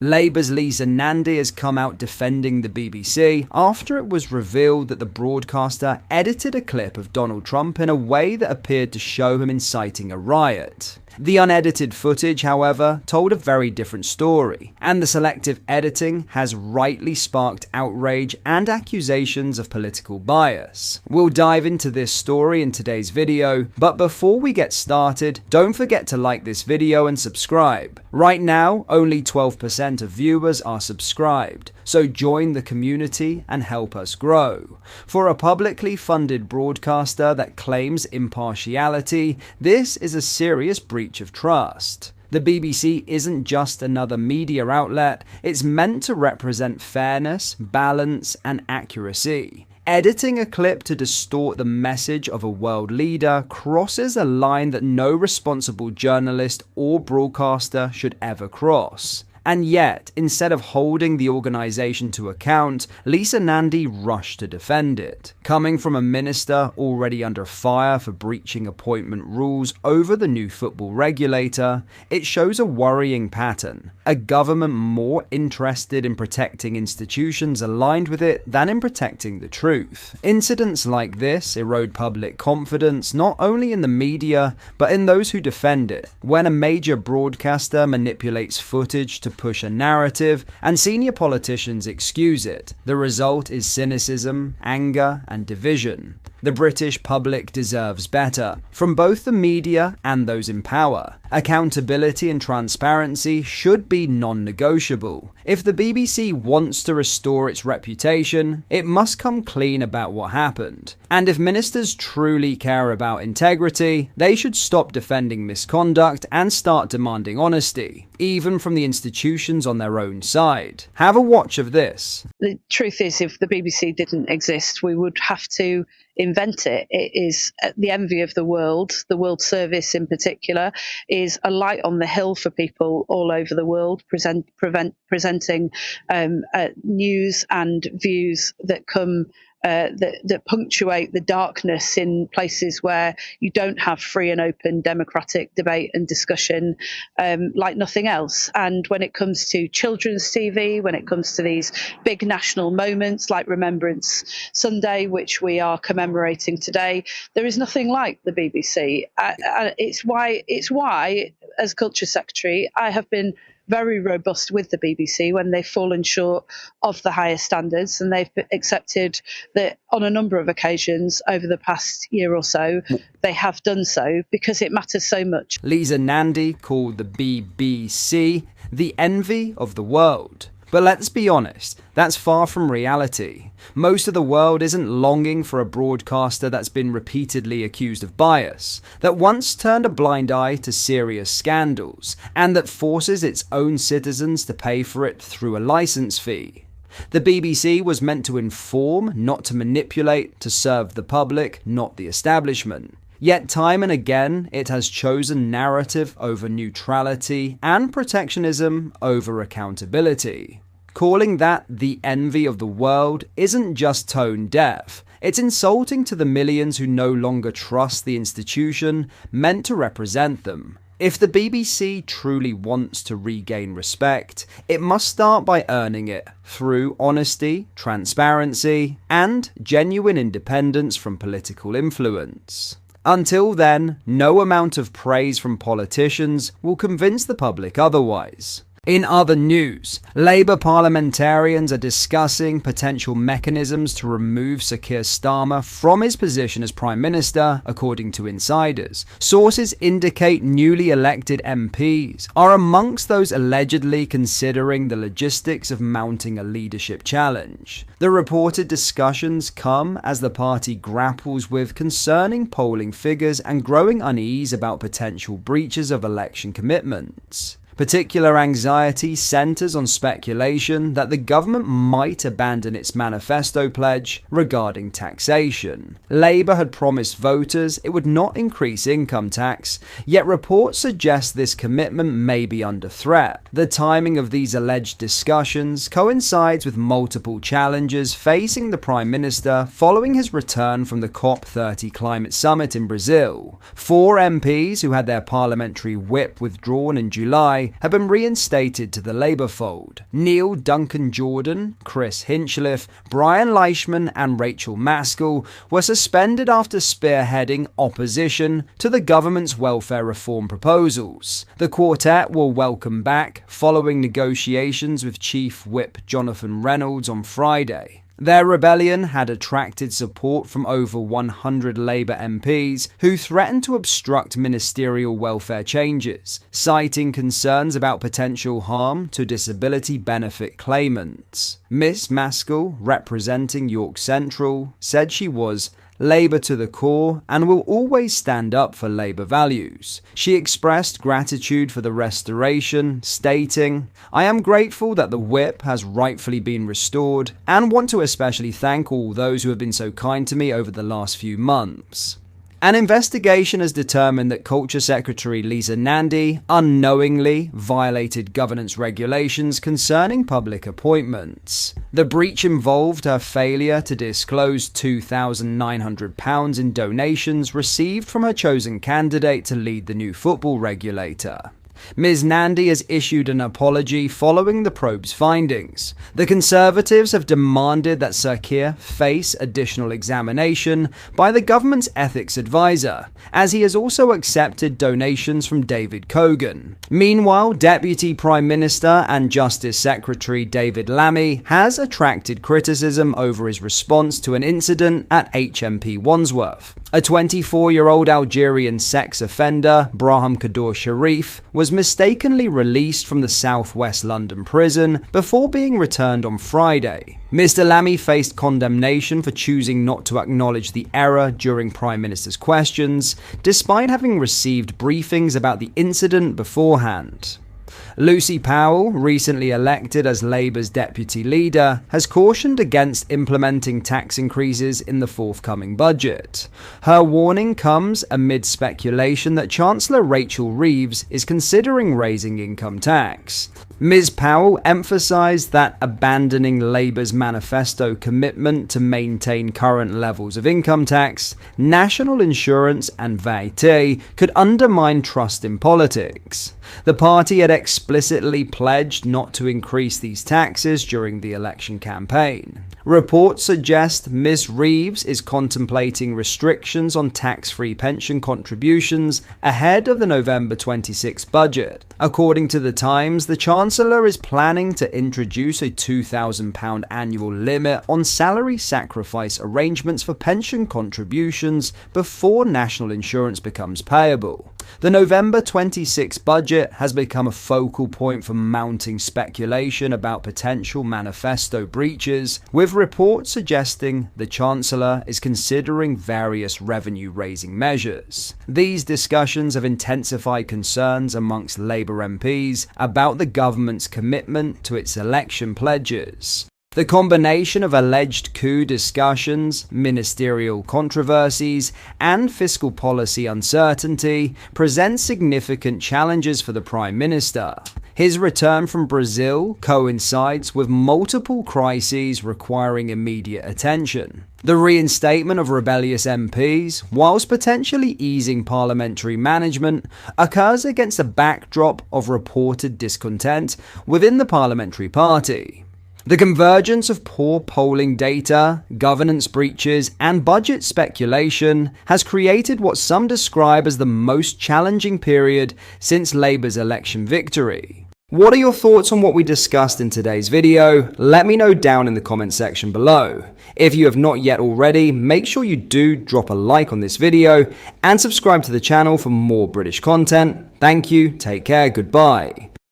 Labour's Lisa Nandy has come out defending the BBC after it was revealed that the broadcaster edited a clip of Donald Trump in a way that appeared to show him inciting a riot. The unedited footage, however, told a very different story, and the selective editing has rightly sparked outrage and accusations of political bias. We'll dive into this story in today's video, but before we get started, don't forget to like this video and subscribe. Right now, only 12% of viewers are subscribed, so join the community and help us grow. For a publicly funded broadcaster that claims impartiality, this is a serious breach of trust. The BBC isn't just another media outlet, it's meant to represent fairness, balance, and accuracy. Editing a clip to distort the message of a world leader crosses a line that no responsible journalist or broadcaster should ever cross. And yet, instead of holding the organisation to account, Lisa Nandy rushed to defend it. Coming from a minister already under fire for breaching appointment rules over the new football regulator, it shows a worrying pattern. A government more interested in protecting institutions aligned with it than in protecting the truth. Incidents like this erode public confidence not only in the media, but in those who defend it. When a major broadcaster manipulates footage to push a narrative, and senior politicians excuse it, the result is cynicism, anger, and division. The British public deserves better, from both the media and those in power. Accountability and transparency should be non-negotiable. If the BBC wants to restore its reputation, it must come clean about what happened. And if ministers truly care about integrity, they should stop defending misconduct and start demanding honesty, even from the institutions on their own side. Have a watch of this. The truth is, if the BBC didn't exist, we would have to invent it. It is the envy of the world service in particular, is a light on the hill for people all over the world, presenting news and views that come that punctuate the darkness in places where you don't have free and open democratic debate and discussion like nothing else. And when it comes to children's TV, when it comes to these big national moments like Remembrance Sunday, which we are commemorating today, there is nothing like the BBC. It's why, as Culture Secretary, I have been very robust with the BBC when they've fallen short of the highest standards, and they've accepted that on a number of occasions over the past year or so, they have done so because it matters so much. Lisa Nandy called the BBC the envy of the world. But let's be honest, that's far from reality. Most of the world isn't longing for a broadcaster that's been repeatedly accused of bias, that once turned a blind eye to serious scandals, and that forces its own citizens to pay for it through a license fee. The BBC was meant to inform, not to manipulate, to serve the public, not the establishment. Yet time and again, it has chosen narrative over neutrality and protectionism over accountability. Calling that the envy of the world isn't just tone deaf. It's insulting to the millions who no longer trust the institution meant to represent them. If the BBC truly wants to regain respect, it must start by earning it through honesty, transparency, and genuine independence from political influence. Until then, no amount of praise from politicians will convince the public otherwise. In other news, Labour parliamentarians are discussing potential mechanisms to remove Sir Keir Starmer from his position as Prime Minister, according to insiders. Sources indicate newly elected MPs are amongst those allegedly considering the logistics of mounting a leadership challenge. The reported discussions come as the party grapples with concerning polling figures and growing unease about potential breaches of election commitments. Particular anxiety centres on speculation that the government might abandon its manifesto pledge regarding taxation. Labour had promised voters it would not increase income tax, yet reports suggest this commitment may be under threat. The timing of these alleged discussions coincides with multiple challenges facing the Prime Minister following his return from the COP30 climate summit in Brazil. 4 MPs who had their parliamentary whip withdrawn in July Wednesday have been reinstated to the Labour fold. Neil Duncan Jordan, Chris Hinchliffe, Brian Leishman and Rachel Maskell were suspended after spearheading opposition to the government's welfare reform proposals. The quartet were welcomed back following negotiations with Chief Whip Jonathan Reynolds on Friday. Their rebellion had attracted support from over 100 Labour MPs who threatened to obstruct ministerial welfare changes, citing concerns about potential harm to disability benefit claimants. Miss Maskell, representing York Central, said she was Labour to the core and will always stand up for Labour values. She expressed gratitude for the restoration, stating, "I am grateful that the whip has rightfully been restored and want to especially thank all those who have been so kind to me over the last few months." An investigation has determined that Culture Secretary Lisa Nandy unknowingly violated governance regulations concerning public appointments. The breach involved her failure to disclose £2,900 in donations received from her chosen candidate to lead the new football regulator. Ms. Nandy has issued an apology following the probe's findings. The Conservatives have demanded that Sir Keir face additional examination by the government's ethics advisor, as he has also accepted donations from David Cogan. Meanwhile, Deputy Prime Minister and Justice Secretary David Lammy has attracted criticism over his response to an incident at HMP Wandsworth. A 24-year-old Algerian sex offender, Braham Kadour Sharif, was mistakenly released from the southwest London prison before being returned on Friday. Mr. Lammy faced condemnation for choosing not to acknowledge the error during Prime Minister's questions, despite having received briefings about the incident beforehand. Lucy Powell, recently elected as Labour's deputy leader, has cautioned against implementing tax increases in the forthcoming budget. Her warning comes amid speculation that Chancellor Rachel Reeves is considering raising income tax. Ms. Powell emphasised that abandoning Labour's manifesto commitment to maintain current levels of income tax, national insurance and VAT could undermine trust in politics. The party had explicitly pledged not to increase these taxes during the election campaign. Reports suggest Ms. Reeves is contemplating restrictions on tax-free pension contributions ahead of the November 26 budget. According to The Times, the Chancellor is planning to introduce a £2,000 annual limit on salary sacrifice arrangements for pension contributions before national insurance becomes payable. The November 26 budget has become a focal point for mounting speculation about potential manifesto breaches, with reports suggesting the Chancellor is considering various revenue-raising measures. These discussions have intensified concerns amongst Labour MPs about the government's commitment to its election pledges. The combination of alleged coup discussions, ministerial controversies, and fiscal policy uncertainty presents significant challenges for the Prime Minister. His return from Brazil coincides with multiple crises requiring immediate attention. The reinstatement of rebellious MPs, whilst potentially easing parliamentary management, occurs against a backdrop of reported discontent within the parliamentary party. The convergence of poor polling data, governance breaches, and budget speculation has created what some describe as the most challenging period since Labour's election victory. What are your thoughts on what we discussed in today's video? Let me know down in the comment section below. If you have not yet already, make sure you do drop a like on this video and subscribe to the channel for more British content. Thank you, take care, goodbye.